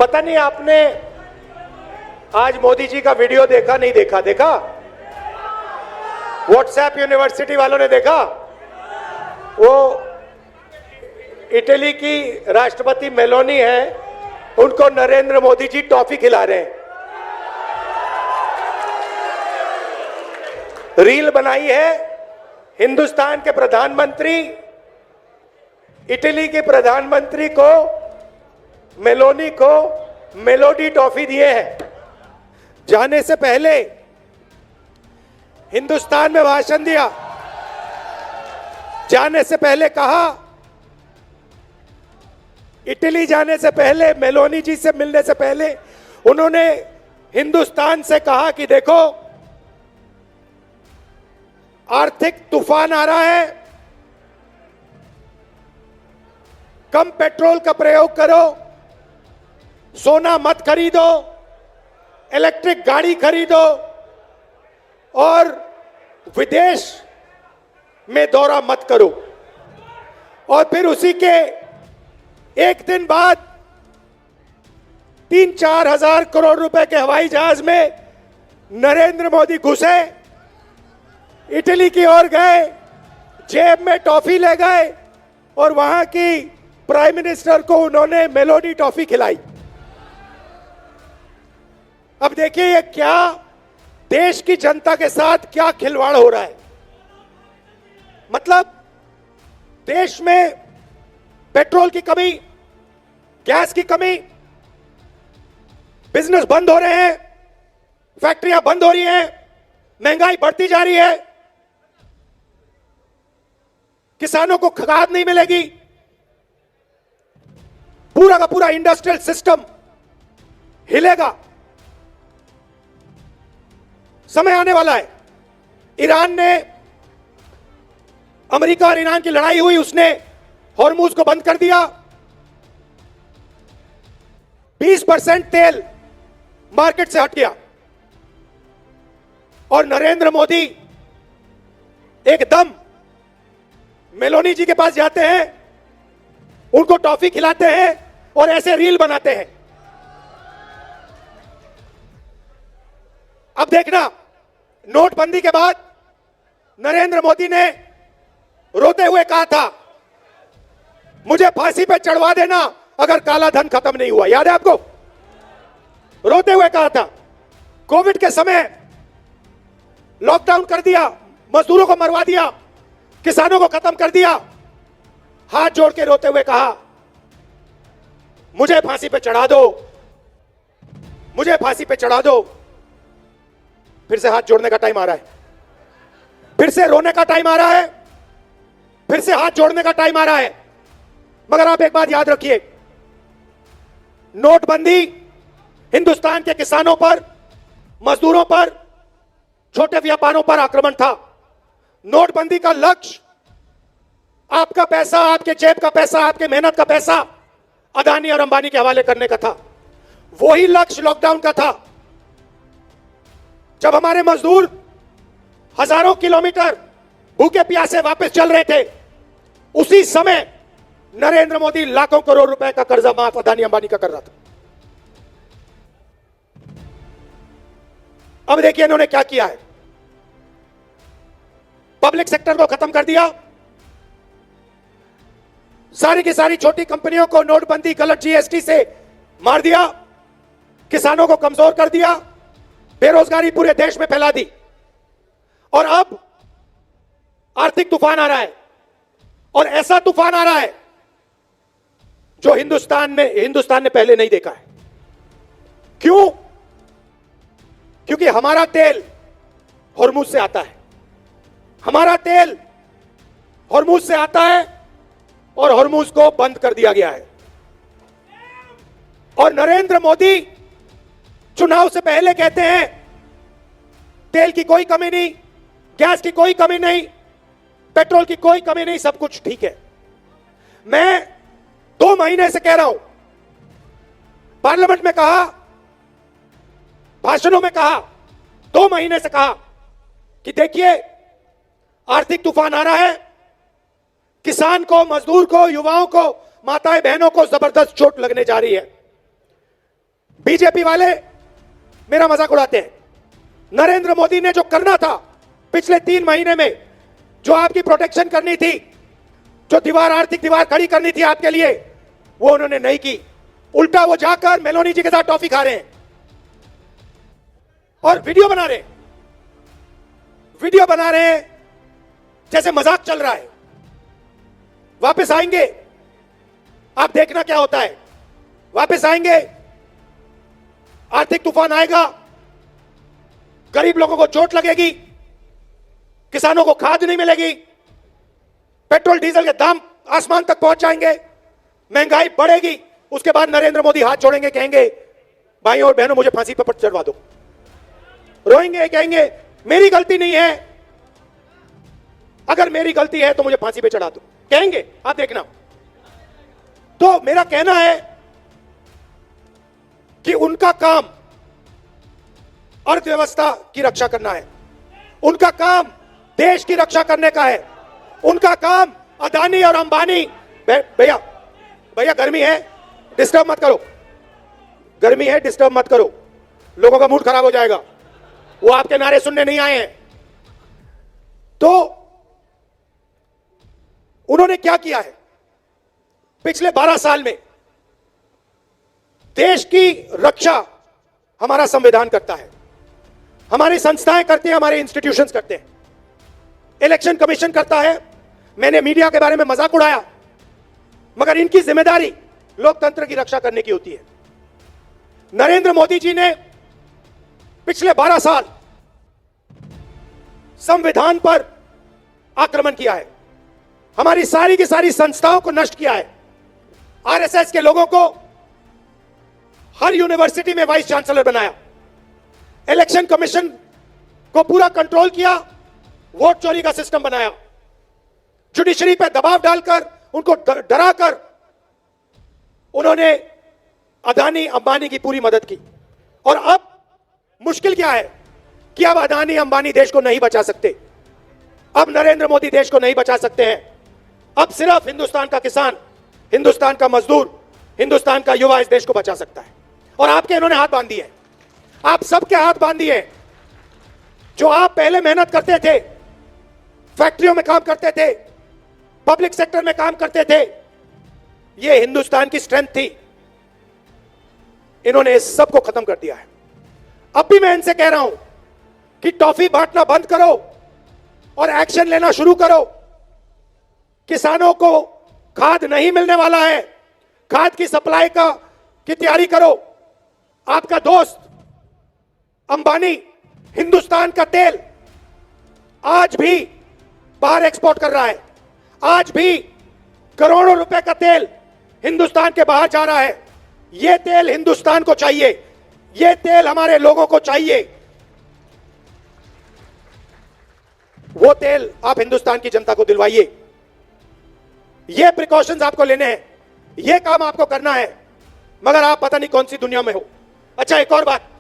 पता नहीं आपने आज मोदी जी का वीडियो देखा नहीं देखा? देखा? व्हाट्सएप यूनिवर्सिटी वालों ने देखा? वो इटली की राष्ट्रपति मेलोनी है, उनको नरेंद्र मोदी जी टॉफी खिला रहे हैं। रील बनाई है, हिंदुस्तान के प्रधानमंत्री इटली के प्रधानमंत्री को, मेलोनी को मेलोडी टॉफी दिए हैं। जाने से पहले हिंदुस्तान में भाषण दिया, जाने से पहले कहा, इटली जाने से पहले, मेलोनी जी से मिलने से पहले उन्होंने हिंदुस्तान से कहा कि देखो आर्थिक तूफान आ रहा है, कम पेट्रोल का प्रयोग करो, सोना मत खरीदो, इलेक्ट्रिक गाड़ी खरीदो और विदेश में दौरा मत करो। और फिर उसी के एक दिन बाद 3-4 हजार करोड़ रुपए के हवाई जहाज में नरेंद्र मोदी घुसे, इटली की ओर गए, जेब में टॉफी ले गए और वहां की प्राइम मिनिस्टर को उन्होंने मेलोडी टॉफी खिलाई। अब देखिए ये क्या देश की जनता के साथ क्या खिलवाड़ हो रहा है। मतलब देश में पेट्रोल की कमी, गैस की कमी, बिजनेस बंद हो रहे हैं, फैक्ट्रियां बंद हो रही हैं, महंगाई बढ़ती जा रही है, किसानों को खाद नहीं मिलेगी, पूरा का पूरा इंडस्ट्रियल सिस्टम हिलेगा। समय आने वाला है। ईरान ने, अमेरिका और ईरान की लड़ाई हुई, उसने हॉर्मुज को बंद कर दिया। 20% तेल मार्केट से हट गया और नरेंद्र मोदी एकदम मेलोनी जी के पास जाते हैं, उनको टॉफी खिलाते हैं और ऐसे रील बनाते हैं। अब देखना, नोटबंदी के बाद नरेंद्र मोदी ने रोते हुए कहा था, मुझे फांसी पे चढ़वा देना अगर काला धन खत्म नहीं हुआ। याद है आपको? रोते हुए कहा था। कोविड के समय लॉकडाउन कर दिया, मजदूरों को मरवा दिया, किसानों को खत्म कर दिया, हाथ जोड़ के रोते हुए कहा, मुझे फांसी पे चढ़ा दो, मुझे फांसी पे चढ़ा दो। फिर से हाथ जोड़ने का टाइम आ रहा है, फिर से रोने का टाइम आ रहा है, फिर से हाथ जोड़ने का टाइम आ रहा है। मगर आप एक बात याद रखिए, नोटबंदी हिंदुस्तान के किसानों पर, मजदूरों पर, छोटे व्यापारों पर आक्रमण था। नोटबंदी का लक्ष्य आपका पैसा, आपके जेब का पैसा, आपके मेहनत का पैसा अदानी और अंबानी के हवाले करने का था। वही लक्ष्य लॉकडाउन का था। जब हमारे मजदूर हजारों किलोमीटर भूखे प्यासे वापस चल रहे थे, उसी समय नरेंद्र मोदी लाखों करोड़ रुपए का कर्जा माफ अदानी अंबानी का कर रहा था। अब देखिए इन्होंने क्या किया है। पब्लिक सेक्टर को खत्म कर दिया, सारी की सारी छोटी कंपनियों को नोटबंदी, गलत जीएसटी से मार दिया, किसानों को कमजोर कर दिया, बेरोजगारी पूरे देश में फैला दी। और अब आर्थिक तूफान आ रहा है, और ऐसा तूफान आ रहा है जो हिंदुस्तान ने पहले नहीं देखा है। क्यों? क्योंकि हमारा तेल हॉर्मुज से आता है, हमारा तेल हॉर्मुज से आता है और हॉर्मुज को बंद कर दिया गया है। और नरेंद्र मोदी चुनाव से पहले कहते हैं तेल की कोई कमी नहीं, गैस की कोई कमी नहीं, पेट्रोल की कोई कमी नहीं, सब कुछ ठीक है। मैं 2 महीने से कह रहा हूं, पार्लियामेंट में कहा, भाषणों में कहा, 2 महीने से कहा कि देखिए आर्थिक तूफान आ रहा है, किसान को, मजदूर को, युवाओं को, माताएं बहनों को जबरदस्त चोट लगने जा रही है। बीजेपी वाले मेरा मजाक उड़ाते हैं। नरेंद्र मोदी ने जो करना था पिछले 3 महीने में, जो आपकी प्रोटेक्शन करनी थी, जो दीवार, आर्थिक दीवार खड़ी करनी थी आपके लिए, वो उन्होंने नहीं की। उल्टा वो जाकर मेलोनी जी के साथ टॉफी खा रहे हैं और वीडियो बना रहे हैं। वीडियो बना रहे हैं जैसे मजाक चल रहा है। वापस आएंगे, आप देखना क्या होता है। वापस आएंगे, आर्थिक तूफान आएगा, गरीब लोगों को चोट लगेगी, किसानों को खाद नहीं मिलेगी, पेट्रोल डीजल के दाम आसमान तक पहुंच जाएंगे, महंगाई बढ़ेगी। उसके बाद नरेंद्र मोदी हाथ जोड़ेंगे, कहेंगे भाइयों और बहनों मुझे फांसी पर चढ़वा दो। रोएंगे, कहेंगे मेरी गलती नहीं है, अगर मेरी गलती है तो मुझे फांसी पे चढ़ा दो, कहेंगे, आप देखना। तो मेरा कहना है कि उनका काम अर्थव्यवस्था की रक्षा करना है, उनका काम देश की रक्षा करने का है, उनका काम अदानी और अंबानी। भैया भैया गर्मी है, डिस्टर्ब मत करो, गर्मी है, डिस्टर्ब मत करो, लोगों का मूड खराब हो जाएगा, वो आपके नारे सुनने नहीं आए हैं। तो उन्होंने क्या किया है पिछले 12 साल में? देश की रक्षा हमारा संविधान करता है, हमारी संस्थाएं करती हैं, हमारे इंस्टीट्यूशंस करते हैं, इलेक्शन कमीशन करता है। मैंने मीडिया के बारे में मजाक उड़ाया, मगर इनकी जिम्मेदारी लोकतंत्र की रक्षा करने की होती है। नरेंद्र मोदी जी ने पिछले 12 साल संविधान पर आक्रमण किया है, हमारी सारी की सारी संस्थाओं को नष्ट किया है, आरएसएस के लोगों को हर यूनिवर्सिटी में वाइस चांसलर बनाया, इलेक्शन कमीशन को पूरा कंट्रोल किया, वोट चोरी का सिस्टम बनाया, जुडिशरी पर दबाव डालकर उनको डराकर उन्होंने अदानी अंबानी की पूरी मदद की। और अब मुश्किल क्या है कि अब अदानी अंबानी देश को नहीं बचा सकते, अब नरेंद्र मोदी देश को नहीं बचा सकते हैं। अब सिर्फ हिंदुस्तान का किसान, हिंदुस्तान का मजदूर, हिंदुस्तान का युवा इस देश को बचा सकता है। और आपके इन्होंने हाथ बांध दिए, आप सबके हाथ बांध दिए। जो आप पहले मेहनत करते थे, फैक्ट्रियों में काम करते थे, पब्लिक सेक्टर में काम करते थे, ये हिंदुस्तान की स्ट्रेंथ थी, इन्होंने इस सब को खत्म कर दिया है। अब भी मैं इनसे कह रहा हूं कि टॉफी बांटना बंद करो और एक्शन लेना शुरू करो। किसानों को खाद नहीं मिलने वाला है, खाद की सप्लाई की तैयारी करो। आपका दोस्त अंबानी हिंदुस्तान का तेल आज भी बाहर एक्सपोर्ट कर रहा है, आज भी करोड़ों रुपए का तेल हिंदुस्तान के बाहर जा रहा है। यह तेल हिंदुस्तान को चाहिए, यह तेल हमारे लोगों को चाहिए। वो तेल आप हिंदुस्तान की जनता को दिलवाइए। ये प्रिकॉशंस आपको लेने हैं, ये काम आपको करना है, मगर आप पता नहीं कौन सी दुनिया में हो। अच्छा, एक और बात,